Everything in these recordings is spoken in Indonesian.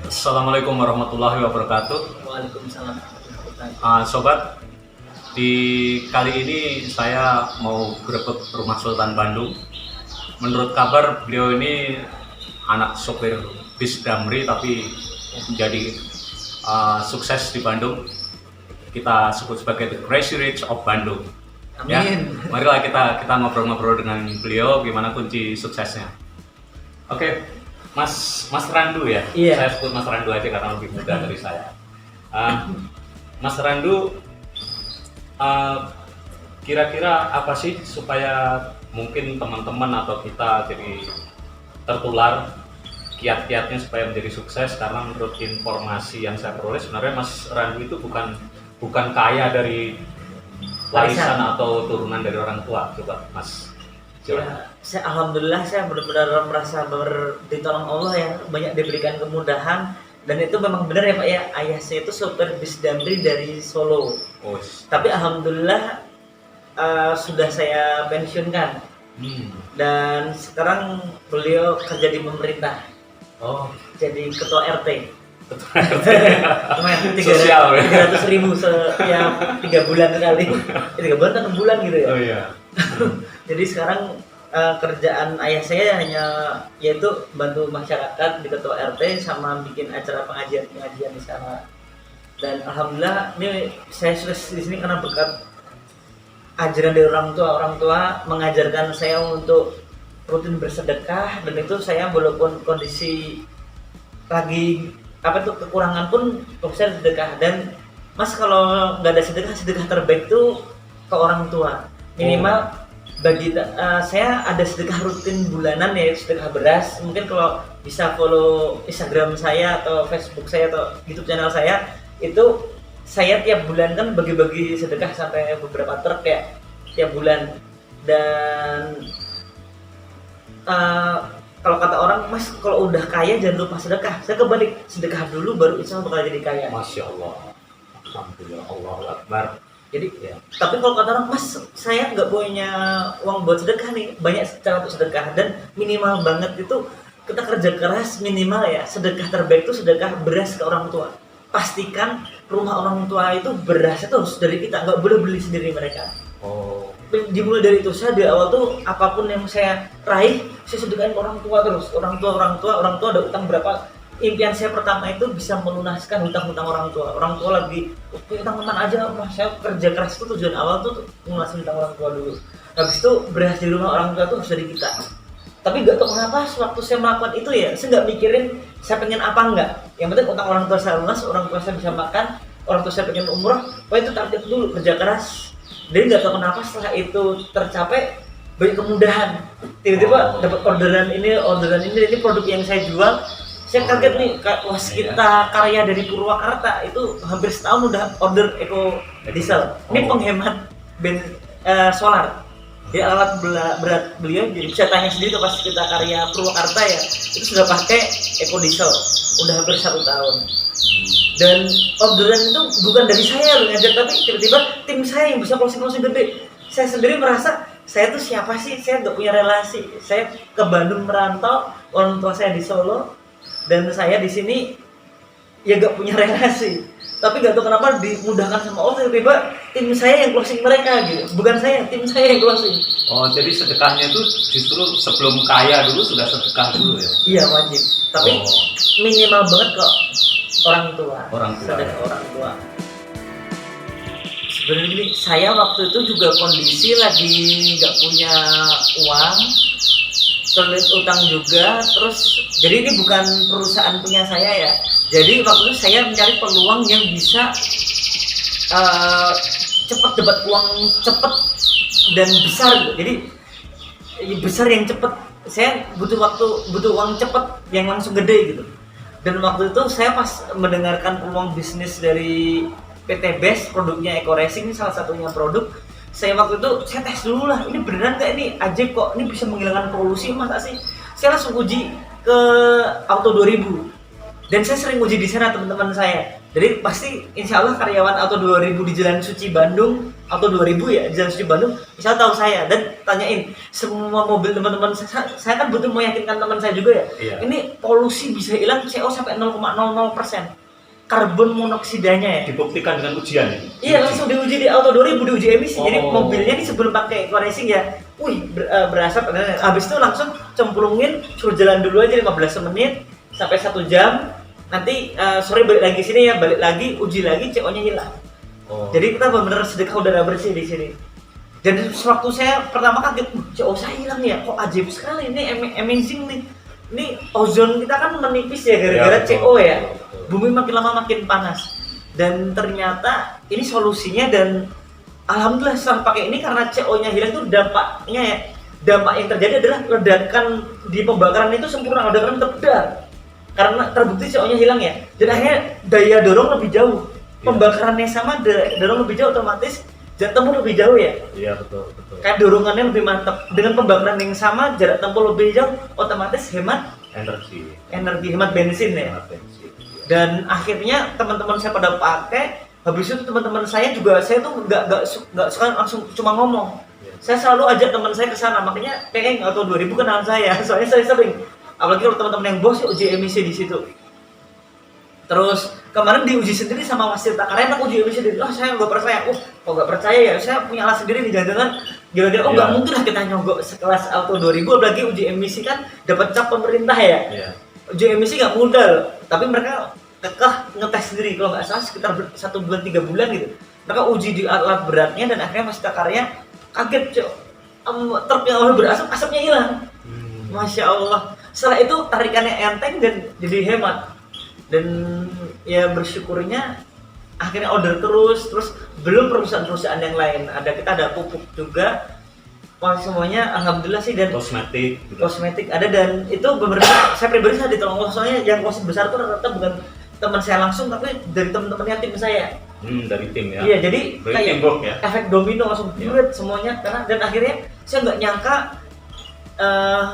Assalamualaikum warahmatullahi wabarakatuh. Waalaikumsalam. Sobat, di kali ini saya mau grebek rumah Sultan Bandung. Menurut kabar beliau ini anak sopir bis Damri tapi menjadi sukses di Bandung. Kita sebut sebagai the Crazy Rich of Bandung. Amin. Ya, marilah kita ngobrol-ngobrol dengan beliau gimana kunci suksesnya. Oke, Mas Randu ya. Iya. Saya sebut Mas Randu aja karena lebih muda dari saya. Mas Randu, kira-kira apa sih supaya mungkin teman-teman atau kita jadi tertular kiat-kiatnya supaya menjadi sukses? Karena menurut informasi yang saya peroleh sebenarnya Mas Randu itu bukan kaya dari warisan atau turunan dari orang tua. Coba Mas. Ya, alhamdulillah saya benar-benar merasa ditolong Allah ya, banyak diberikan kemudahan. Dan itu memang benar ya Pak ya, ayah saya itu sopir bis Damri dari Solo. Oh. Tapi alhamdulillah sudah saya pensiunkan. Dan sekarang beliau kerja di pemerintah. Oh. Jadi ketua RT. Lumayan Sosial, 300.000 setiap 3 bulan sekali. 3 bulan atau 6 bulan gitu ya. Oh iya. Jadi sekarang kerjaan ayah saya hanya yaitu bantu masyarakat di ketua RT sama bikin acara pengajian di sana. Dan alhamdulillah ini saya sukses di sini karena berkat ajaran dari orang tua mengajarkan saya untuk rutin bersedekah. Dan itu saya walaupun kondisi lagi kekurangan pun bisa sedekah. Dan Mas kalau nggak ada sedekah terbaik tuh ke orang tua minimal. Bagi saya ada sedekah rutin bulanan ya, sedekah beras. Mungkin kalau bisa follow Instagram saya atau Facebook saya atau YouTube channel saya, itu saya tiap bulan kan bagi-bagi sedekah sampai beberapa truk ya tiap bulan. Dan kalau kata orang, Mas kalau udah kaya jangan lupa sedekah. Saya kebalik, sedekah dulu baru insya Allah bakal jadi kaya. Masya Allah. Alhamdulillah, Allahu Akbar. Jadi, ya. Tapi kalau kata orang, Mas, saya nggak punya uang buat sedekah nih, banyak cara untuk sedekah. Dan minimal banget itu kita kerja keras minimal ya, sedekah terbaik itu sedekah beras ke orang tua. Pastikan rumah orang tua itu berasnya tuh harus dari kita, nggak boleh beli sendiri mereka. Oh. Dimulai dari itu, saya di awal tuh apapun yang saya raih, saya sedekahin ke orang tua terus. Orang tua ada utang berapa. Impian saya pertama itu bisa melunaskan hutang-hutang orang tua. Orang tua lagi hutang-hutang aja, Mas. Saya kerja keras itu tujuan awal tuh melunaskan hutang orang tua dulu. Habis itu beras di rumah orang tua tuh harus dari kita. Tapi gak tahu kenapa waktu saya melakukan itu ya, saya nggak mikirin saya pengen apa enggak. Yang penting utang orang tua saya lunas, orang tua saya bisa makan, orang tua saya pengen umroh. Wah itu target dulu, kerja keras. Jadi nggak tahu kenapa setelah itu tercapai banyak kemudahan. Tiba-tiba dapat orderan ini produk yang saya jual. Saya kaget nih, was kita karya dari Purwakarta itu hampir setahun udah order Eco Diesel. Ini penghemat solar. Jadi alat berat beliau, jadi bisa tanya sendiri tuh pas kita karya Purwakarta ya, itu sudah pakai Eco Diesel, udah hampir 1 tahun. Dan orderan itu bukan dari saya loh ngajak, tapi tiba-tiba tim saya yang bisa closing gede. Saya sendiri merasa saya tuh siapa sih, saya nggak punya relasi. Saya ke Bandung merantau, orang tua saya di Solo. Dan saya di sini ya gak punya relasi, tapi gak tahu kenapa dimudahkan sama Allah, tiba-tiba tim saya yang closing mereka gitu, bukan saya, tim saya yang closing. Oh, jadi sedekahnya itu justru sebelum kaya dulu sudah sedekah dulu ya? Iya wajib, tapi minimal banget kok orang tua. Sedekah orang tua. Sebenarnya gini, saya waktu itu juga kondisi lagi gak punya uang, terlilit utang juga, terus jadi ini bukan perusahaan punya saya ya. Jadi waktu itu saya mencari peluang yang bisa cepat dapat uang cepat dan besar gitu. Jadi besar yang cepat. Saya butuh uang cepat yang langsung gede gitu. Dan waktu itu saya pas mendengarkan peluang bisnis dari PT BES, produknya Eco Racing, salah satunya produk. Saya waktu itu saya tes dulu lah, ini beneran nggak, ini ajaib kok, ini bisa menghilangkan polusi, masa sih? Saya langsung uji ke Auto 2000 dan saya sering uji di sana teman-teman saya. Jadi pasti insya Allah karyawan Auto 2000 di Jalan Suci Bandung Auto 2000 ya di Jalan Suci Bandung, misal tahu saya dan tanyain semua mobil teman-teman saya kan butuh meyakinkan teman saya juga ya. Iya. Ini polusi bisa hilang CO sampai 0,00%. Karbon monoksidanya ya. Dibuktikan dengan ujian ini. Iya, langsung diuji di Auto 2000, diuji emisi. Jadi Oh. mobilnya ini sebelum pakai eco racing ya, berasap. Habis itu langsung cemplungin, suruh jalan dulu aja 15 menit sampai 1 jam. Nanti sore balik lagi sini ya, balik lagi, uji lagi, CO-nya hilang. Oh. Jadi kita benar-benar sedekah udara bersih di sini. Dan sewaktu saya pertama kaget, CO saya hilang ya, kok ajaib sekali, ini amazing nih. Ini ozon kita kan menipis ya gara-gara Ya, betul, CO ya. betul, betul. Bumi makin lama makin panas. Dan ternyata ini solusinya dan alhamdulillah setelah pakai ini karena CO-nya hilang itu dampaknya ya. Dampak yang terjadi adalah ledakan di pembakaran itu sempurna, ledakan tebal. Karena terbukti CO-nya hilang ya. Dan akhirnya daya dorong lebih jauh. Pembakarannya sama, dorong lebih jauh, otomatis jarak tempuh lebih jauh ya. Iya, betul, betul. Kayak dorongannya lebih mantap. Dengan pembakaran yang sama, jarak tempuh lebih jauh, otomatis hemat Energi. hemat bensin ya. Hemat bensin. Dan akhirnya teman-teman saya pada pakai. Habis itu teman-teman saya juga, saya tuh nggak suka langsung cuma ngomong. Saya selalu ajak teman saya ke sana. Makanya kayaknya Auto 2000 kenal saya. Soalnya saya sering. Apalagi kalau teman-teman yang bos ya uji emisi di situ. Terus kemarin diuji sendiri sama Wasilta karena aku uji emisi sendiri. Saya nggak percaya. Kok nggak percaya ya? Saya punya alat sendiri nih, jangan-jangan gila-gila. Nggak mungkin lah kita nyogok sekelas Auto 2000, apalagi uji emisi kan dapat cap pemerintah ya. Iya. Uji emisi nggak mudah, tapi mereka kekeh ngetes sendiri. Kalau nggak salah sekitar 1 bulan 3 bulan gitu. Mereka uji di alat beratnya dan akhirnya Wasilta Karya kaget, Cok. Truk yang awal berasap, asapnya hilang. Masya Allah. Setelah itu tarikannya enteng dan jadi hemat. Dan ya bersyukurnya akhirnya order terus belum perusahaan-perusahaan yang lain. Kita ada pupuk juga. Wah, semuanya alhamdulillah sih, dan Kosmetik juga. kosmetik ada, dan itu beberapa saya pribadi saya ditolong. Soalnya yang wasit besar itu rata-rata bukan teman saya langsung, tapi dari teman-temannya tim saya. Dari tim ya. Iya, jadi Berarti kayak teamwork ya. efek domino langsung Iya. duit semuanya. Karena dan akhirnya saya nggak nyangka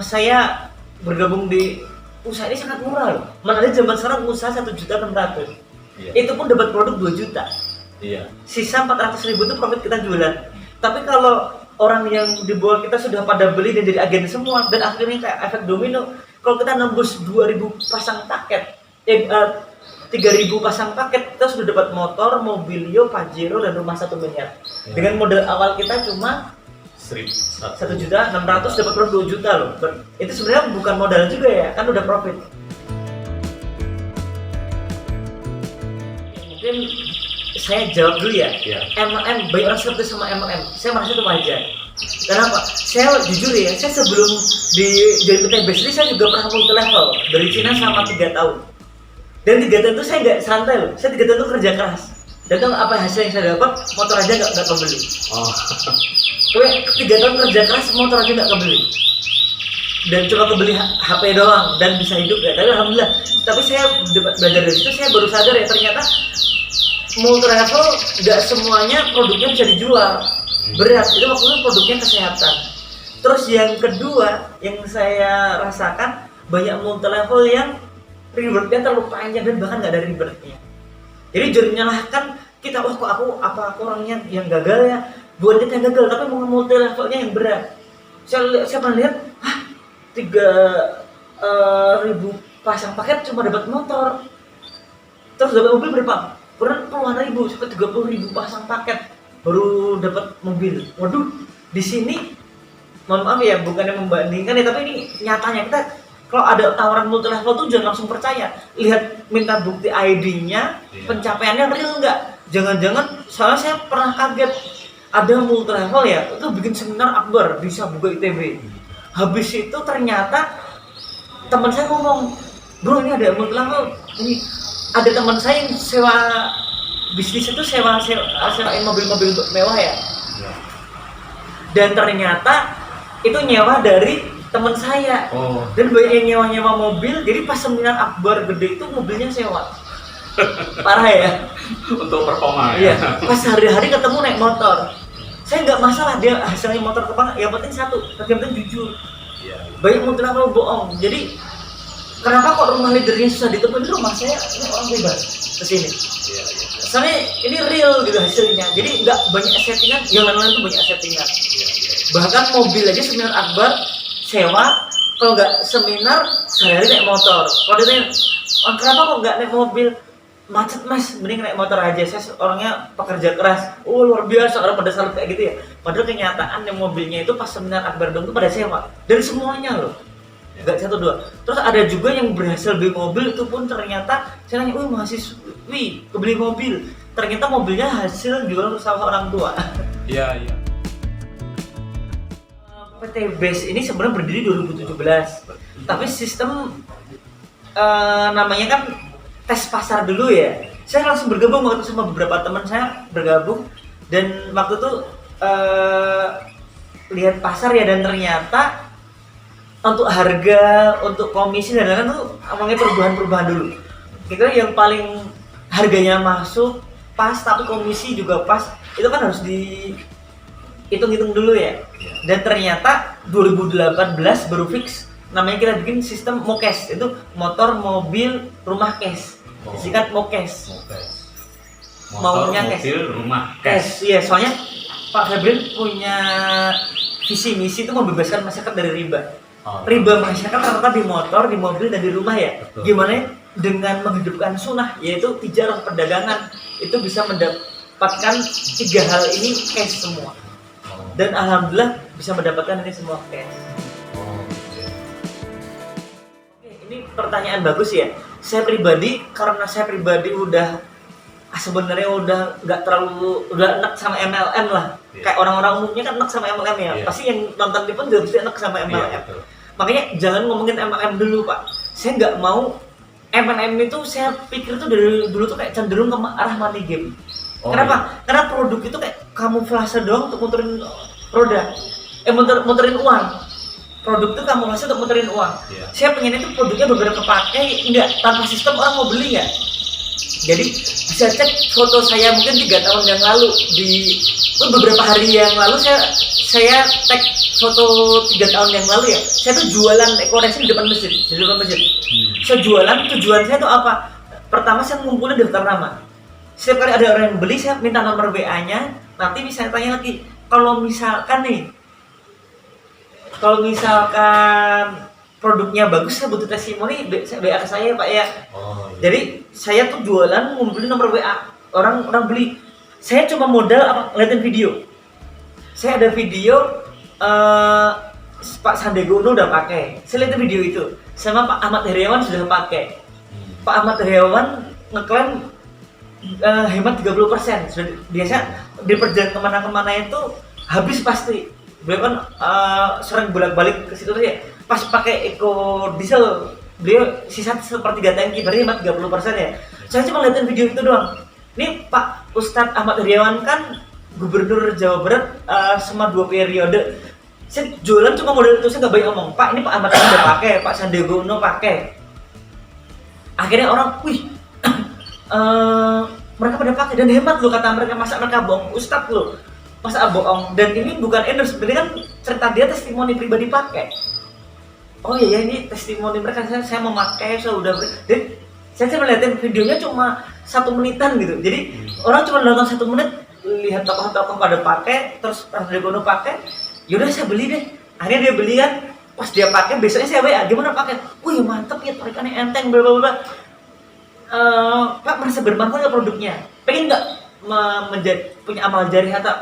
saya bergabung di usaha ini sangat murah loh. Mana ada zaman sekarang usaha 1.600.000. Iya. Itu pun dapat produk 2 juta. Iya. Sisa 400.000 itu profit kita jualan. Tapi kalau orang yang di bawah kita sudah pada beli dan jadi agen semua, dan akhirnya kayak efek domino. Kalau kita nembus 2.000 pasang paket, 3.000 pasang paket, kita sudah dapat motor, mobilio, Pajero, dan rumah 1 miliar. Ya. Dengan modal awal kita cuma 1.600.000. 1.600.000 dapat produk 2 juta loh. Itu sebenarnya bukan modal juga ya, kan udah profit. Mungkin saya jawab dulu ya. Iya. MLM, banyak orang skeptis sama MLM. Saya merasa itu wajar. Kenapa? Saya jujur ya, saya sebelum jadi PT Bestri saya juga pernah multi level dari Cina selama 3 tahun. Dan 3 tahun itu saya nggak santai loh. Saya 3 tahun itu kerja keras. Dan tahu apa hasil yang saya dapat? Motor aja nggak kebeli. Oh. Gue 3 tahun kerja keras, motor aja nggak kebeli. Dan cuma kebeli HP doang dan bisa hidup ya. Tapi alhamdulillah. Tapi saya belajar dari situ, saya baru sadar ya ternyata multi level nggak semuanya produknya bisa dijual. Berat, itu maksudnya produknya kesehatan. Terus yang kedua yang saya rasakan, banyak multi level yang rewardnya terlalu panjang dan bahkan nggak ada rewardnya. Jadi jangan menyalahkan kita, wah kok aku orangnya yang gagal ya. Bukan kita yang gagal, tapi mau multi levelnya yang berat. Saya pernah lihat, 3.000 pasang paket cuma dapat motor. Terus dapat mobil berapa? Puluhan ribu, sampai 30.000 pasang paket baru dapat mobil. Waduh, di sini mohon maaf ya, bukannya membandingkan ya, tapi ini nyatanya kita kalau ada tawaran multi level tuh jangan langsung percaya. Lihat, minta bukti ID-nya, pencapaiannya real nggak? Jangan-jangan, soalnya saya pernah kaget ada multi level ya, itu bikin seminar akbar bisa buka ITB. Habis itu ternyata teman saya ngomong, bro ini ada multi level, ini ada teman saya yang sewa bisnis itu sewain mobil-mobil mewah ya. Dan ternyata itu nyewa dari teman saya. Oh. Dan banyak yang nyewa mobil, jadi pas seminar akbar gede itu mobilnya sewa. Parah ya. Untuk performa Iya. ya. Pas hari-hari ketemu naik motor, saya nggak masalah dia hasilnya motor kepala, yang penting satu, yang penting jujur. Iya. Banyak multi level bohong. Jadi kenapa kok rumah leadernya susah ditemukan? Rumah saya ini orang bebas kesini. Iya. Soalnya ini real gitu hasilnya, jadi nggak banyak settingan, yang lain-lain tuh banyak settingan. Iya. Bahkan mobil aja seminar akbar sewa, kalau nggak seminar sehari naik motor. Kalau ditanya, "Oh, kenapa kok nggak naik mobil? Macet mas, mending naik motor aja, saya orangnya pekerja keras." Oh luar biasa, orang pada salut kayak gitu ya. Padahal kenyataan yang mobilnya itu pas seminar akbar dong itu pada sewa dari semuanya loh, nggak satu dua. Terus ada juga yang berhasil beli mobil itu pun ternyata saya nanya, "Wih mahasiswi kebeli mobil," ternyata mobilnya hasil jual sama orang tua. Iya. PT Base ini sebenarnya berdiri 2017, tapi sistem namanya kan tes pasar dulu ya. Saya langsung bergabung waktu sama beberapa teman saya bergabung, dan waktu itu lihat pasar ya, dan ternyata untuk harga, untuk komisi dan lain-lain tuh ngomongin perubahan dulu. Kita yang paling harganya masuk pas tapi komisi juga pas, itu kan harus dihitung-hitung dulu ya. Dan ternyata 2018 baru fix namanya kita bikin sistem MOKES, itu motor, mobil, rumah cash. Disingkat MOKES. Motor, Maunya mobil, rumah, cash. Iya, soalnya Pak Febrin punya visi misi itu membebaskan masyarakat dari riba. Riba masyarakat ternyata di motor, di mobil, dan di rumah ya. Betul. Gimana dengan menghidupkan sunnah, yaitu tijarah perdagangan, itu bisa mendapatkan 3 hal ini cash semua. Dan alhamdulillah bisa mendapatkan ini semua cash. Oke, ini pertanyaan bagus ya. Saya pribadi, karena saya pribadi udah sebenarnya udah nggak terlalu, udah enak sama MLM lah. Kayak orang-orang umumnya kan enak sama MLM ya. Pasti yang nonton ini pun juga pasti enak sama MLM. Makanya jangan ngomongin MLM dulu Pak. Saya nggak mau MLM itu, saya pikir tuh dari dulu tuh kayak cenderung ke arah money game. Kenapa? Karena produk itu kayak kamuflase doang untuk muterin roda, muterin uang. Produk itu kamuflase untuk muterin uang. Saya pengen itu produknya beberapa pakai, enggak, tanpa sistem orang mau beli nggak? Jadi bisa cek foto saya mungkin 3 tahun yang lalu, beberapa hari yang lalu saya tag foto 3 tahun yang lalu ya. Saya tuh jualan dekorasi di depan masjid, Saya jualan, tujuan saya tuh apa? Pertama saya ngumpulin daftar nama. Setiap kali ada orang yang beli, saya minta nomor WA-nya. Nanti bisa tanya lagi, kalau misalkan produknya bagus, saya butuh testimoni, WA ke saya Pak ya. Jadi saya tuh jualan ngumpulin nomor WA orang beli. Saya cuma modal ngeliatin video. Saya ada video Pak Sandiaga Uno udah pakai. Saya lihat video itu. Sama Pak Ahmad Heriawan sudah pakai. Pak Ahmad Heriawan ngeklaim hemat 30%. Sudah biasa di perjalanan kemana-kemana itu habis pasti. Beliau kan sering bolak-balik ke situ ya. Pas pakai eco diesel, beliau sisa sepertiga tangki, berarti hemat 30% ya. Saya cuma liatin video itu doang. Ini Pak Ustadz Ahmad Heriawan kan Gubernur Jawa Barat selama 2 periode. Saya jualan cuma modal itu, saya nggak banyak ngomong. Pak, ini Pak Ahmad Heriawan udah pakai, Pak Sandiaga Uno pakai. Akhirnya orang, mereka pada pakai dan hemat loh kata mereka. Masa mereka bohong? Ustadz loh, masa bohong? Dan ini bukan endorse, berarti kan cerita dia testimoni pribadi pakai. Oh iya, ini testimoni mereka, saya memakai, saya udah. Dan saya cuma liatin videonya cuma 1 menitan gitu. Jadi orang cuma nonton 1 menit, lihat tokoh-tokoh pada pakai, terus Sandiaga Uno pakai, yaudah saya beli deh. Akhirnya dia beli kan, pas dia pakai besoknya saya WA, gimana pakai? Wih mantep ya, tarikannya enteng, bla bla bla. Pak merasa bermanfaat nggak produknya? Pengen nggak menjadi punya amal jariah atau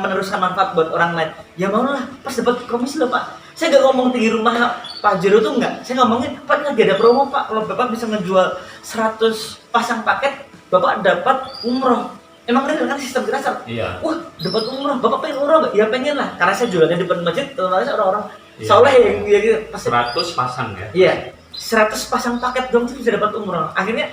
meneruskan manfaat buat orang lain? Ya mau lah, pas dapat komisi loh Pak. Saya nggak ngomong tinggi rumah Pak Jero tuh nggak. Saya ngomongin Pak lagi ada promo Pak. Kalau Bapak bisa ngejual 100 pasang paket, Bapak dapat umroh. Emang real kan sistem kita? Iya. Wah dapat umroh. Bapak pengen umroh nggak? Ya pengen lah. Karena saya jualannya di depan masjid, terus orang-orang soleh yang gitu. 100 pasang ya? Iya. 100 pasang paket dong bisa dapat umroh. Akhirnya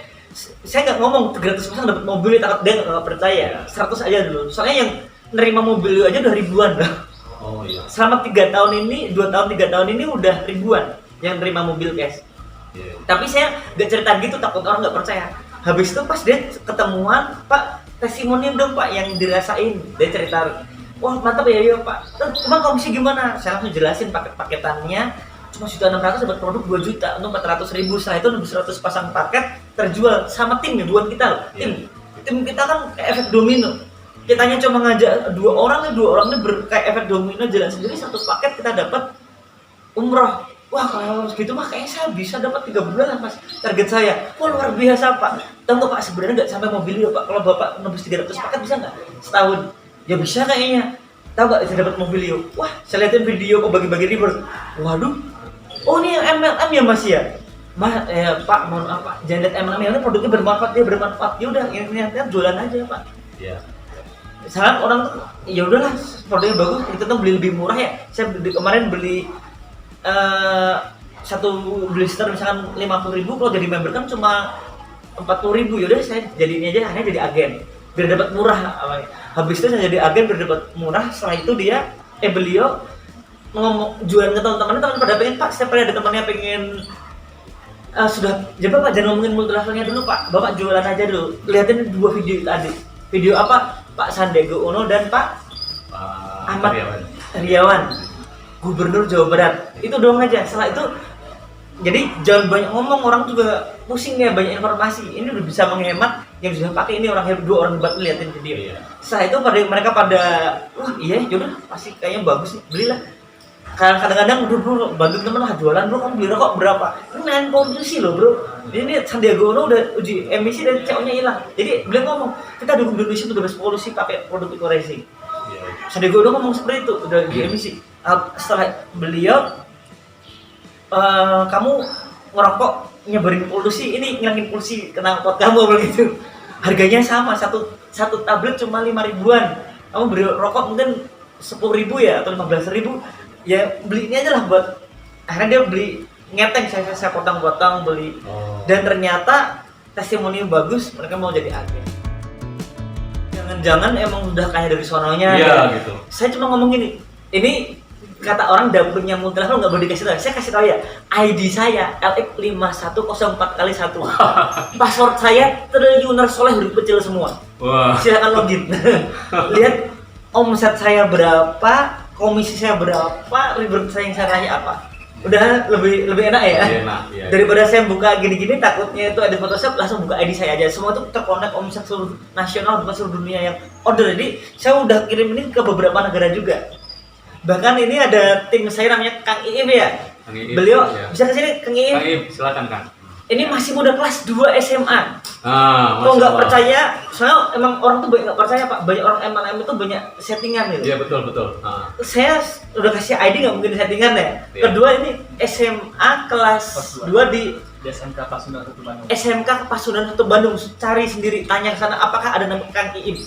saya nggak ngomong 300 pasang dapat mobil, takut dia nggak percaya. 100 aja dulu. Soalnya yang nerima mobil aja udah ribuan dah. Oh iya. Selama 3 tahun ini, 2 tahun 3 tahun ini udah ribuan yang nerima mobil cash. Tapi saya nggak cerita gitu, takut orang nggak percaya. Habis itu pas dia ketemuan, Pak testimoni dong Pak yang dirasain. Dia cerita, wah mantap ya Pak. Terus emang komisi gimana? Saya langsung jelasin paket-paketannya. cuma 1.600.000 dapat produk 2 juta untuk 400.000. Setelah itu 100 pasang paket terjual sama tim ya, bukan kita loh. Tim kita kan kayak efek domino. Kitanya cuma ngajak 2 orang ini kayak efek domino jalan sendiri, 100 paket kita dapat umroh. Wah kalau segitu mah kayaknya saya bisa dapat 3 bulan lah mas, target saya. Wah luar biasa pak. Tahu nggak pak, sebenarnya nggak sampai mobil ya pak. Kalau bapak nembus 300 paket bisa nggak setahun? Ya bisa kayaknya. Tahu nggak bisa dapat mobil ya? Wah saya liatin video kok bagi-bagi reward. Waduh, oh ini yang MLM ya mas ya? Mas, pak mohon maaf pak, jangan lihat MLM ini produknya bermanfaat, dia bermanfaat. Ya udah ini jualan aja pak. Iya. Misalkan orang tuh ya udahlah produknya bagus, kita tuh beli lebih murah ya. Saya kemarin beli satu blister misalkan 50.000, kalau jadi member kan cuma 40.000. Yaudah saya jadi ini aja, hanya jadi agen biar dapat murah. Habis itu saya jadi agen biar dapat murah. Setelah itu beliau ngomong jualan ke teman-temannya, teman pada pengen pak, setiap kali ada temannya pengen sudah jadi pak jangan ngomongin multi levelnya dulu pak, bapak jualan aja dulu. Lihatin 2 video tadi. Video apa? Pak Sandiaga Uno dan Pak Ahmad Heriawan, Gubernur Jawa Barat. Itu doang aja. Setelah itu jadi jangan banyak ngomong, orang juga pusing ya, banyak informasi. Ini udah bisa menghemat, yang sudah pakai ini orang 2 orang hebat liatin video. Setelah itu mereka pada wah iya yaudah pasti kayaknya bagus nih, belilah. Kadang-kadang bro bantu temen lah jualan, bro kamu beli rokok berapa? Ini main polusi loh bro. Ini Sandiaga Uno udah uji emisi dan CO-nya hilang. Jadi beliau ngomong kita dukung Indonesia untuk bebas polusi pakai produk eco racing. Sandiaga Uno ngomong seperti itu, udah uji emisi. Setelah beliau kamu ngerokok nyebarin polusi, ini ngilangin polusi kena pot kamu begitu. Harganya sama, satu tablet cuma 5 ribuan. Kamu beli rokok mungkin 10.000 ya atau 15.000. Ya beli ini aja lah buat, akhirnya dia beli ngeteng, saya potong-potong beli. Dan ternyata testimoni bagus, mereka mau jadi agen. Jangan-jangan emang udah kaya dari sononya. Iya gitu. Saya cuma ngomong gini, ini kata orang dapurnya multi level nggak boleh dikasih tahu. Saya kasih tahu ya, ID saya LX5104x1. Password saya triliuner soleh huruf kecil semua. Wah. Silakan login. Lihat omset saya berapa, komisi saya berapa, reward saya yang saya raih apa. Udah lebih enak ya. Enak, iya. Daripada saya buka gini-gini takutnya itu ada Photoshop, langsung buka ID saya aja. Semua itu terkonek omset seluruh nasional bukan seluruh dunia yang order. Jadi saya udah kirim ini ke beberapa negara juga. Bahkan ini ada tim saya namanya Kang Iip ya. Kang Iip, beliau ya. bisa kesini Kang Iip. Kang Iip, silakan Kang. Ini masih muda kelas 2 SMA. Kalau Masya nggak Allah. percaya, soalnya emang orang tuh banyak nggak percaya pak. Banyak orang MLM itu banyak settingan gitu. Iya betul. Saya udah kasih ID nggak mungkin settingan ya. Iya. Kedua ini SMA kelas 2 di SMK Pasundan 1 Bandung. SMK Pasundan 1 Bandung. Cari sendiri, tanya ke sana apakah ada nama Kang Iip.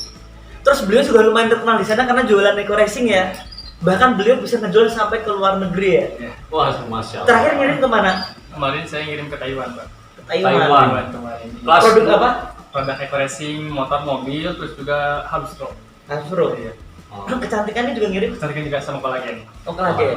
Terus beliau juga lumayan terkenal di sana karena jualan eco racing ya. Bahkan beliau bisa ngejual sampai ke luar negeri ya. Wah, Masya Allah. Terakhir ngirim kemana? Kemarin saya ngirim ke Taiwan, Pak. Taiwan. Kemarin. Kelas Produk apa? Produk eco racing, motor, mobil, terus juga Habsro. Hasbro. Iya. Kecantikannya juga ngirim. Kecantikan juga sama kolagen. Oke lagi.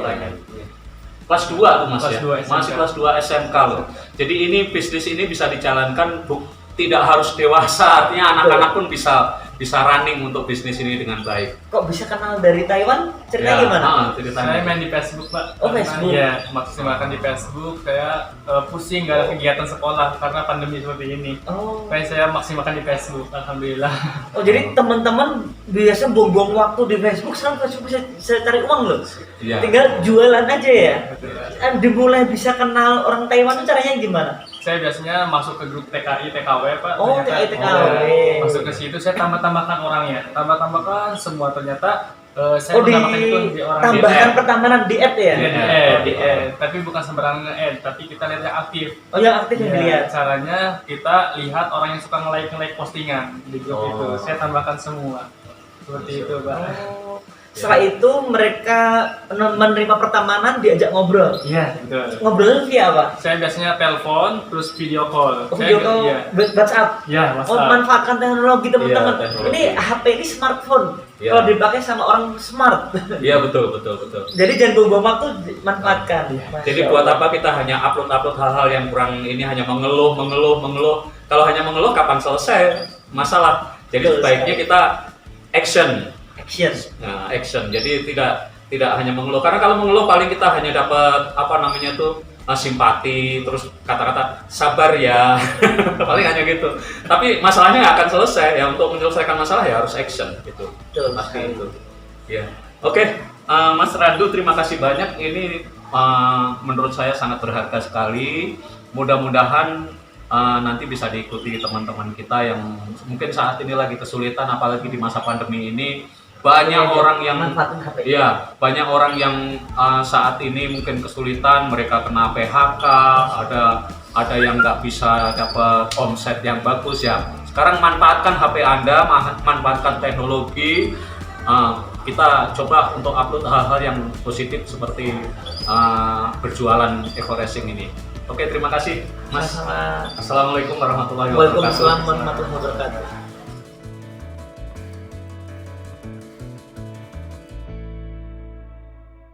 Kelas 2 tuh Mas Kelas ya? 2 SMK. Masih kelas 2 SMK loh. Jadi ini bisnis ini bisa dijalankan tidak harus dewasa, artinya anak-anak pun bisa running untuk bisnis ini dengan baik. Kok bisa kenal dari Taiwan? Ceritanya gimana? Ceritanya. Saya main di Facebook, Pak. Oh, Facebook. Iya, maksimalkan di Facebook. Saya pusing gak ada kegiatan sekolah karena pandemi seperti ini. Oh. Makanya saya maksimalkan di Facebook, alhamdulillah. Oh jadi teman-teman biasa buang-buang waktu di Facebook, sekarang Facebook bisa cari uang loh. Iya. Tinggal jualan aja ya. Betul. Dimulai bisa kenal orang Taiwan itu caranya gimana? Saya biasanya masuk ke grup TKI, TKW, Pak. Oh, Ternyata- TKI, TKW. Masuk ke situ, saya tambah-tambahkan orangnya. Tambah-tambahkan semua, ternyata saya Oh menambahkan itu di orang. tambahkan Di pertamanan di add ya? Iya, di Iya, add, di betul. add. Tapi bukan sembarangan nge-add, tapi kita lihat yang aktif. Oh yang aktif yang Ya, dilihat. caranya kita lihat orang yang suka nge-like postingan di grup Oh. itu. Saya tambahkan semua. Seperti itu, Pak. Oh. Setelah itu mereka menerima pertamanan, diajak ngobrol. Iya, betul. Ngobrol via apa? Saya biasanya telepon terus video call. Oh, video call, Iya. WhatsApp. Ya, Oh, WhatsApp. manfaatkan teknologi teman-teman. Iya, teknologi. Ini HP ini smartphone. Iya. Kalau dipakai sama orang smart. Iya betul. Jadi jangan buang waktu, manfaatkan. Masya Jadi buat Allah. apa kita hanya upload hal-hal yang kurang ini, hanya mengeluh. Kalau hanya mengeluh kapan selesai masalah? Jadi Betul sebaiknya kita action. Action. Nah, action. Jadi tidak tidak hanya mengeluh, karena kalau mengeluh paling kita hanya dapat apa namanya tuh simpati, terus kata-kata sabar ya, paling hanya gitu. Tapi masalahnya nggak akan selesai. Ya, untuk menyelesaikan masalah ya harus action gitu. Betul Pasti sekali. itu. Ya, oke, Mas Randu, terima kasih banyak. Ini menurut saya sangat berharga sekali. Mudah-mudahan nanti bisa diikuti teman-teman kita yang mungkin saat ini lagi kesulitan, apalagi di masa pandemi ini. Banyak orang yang manfaatin HP. ya, banyak orang yang saat ini mungkin kesulitan, mereka kena PHK, ada yang nggak bisa dapat omset yang bagus ya. Sekarang manfaatkan HP Anda, manfaatkan teknologi. Kita coba untuk upload hal-hal yang positif seperti berjualan eco racing ini. Oke, terima kasih Mas. Sama-sama. Assalamualaikum warahmatullahi wabarakatuh. Waalaikumsalam warahmatullahi wabarakatuh.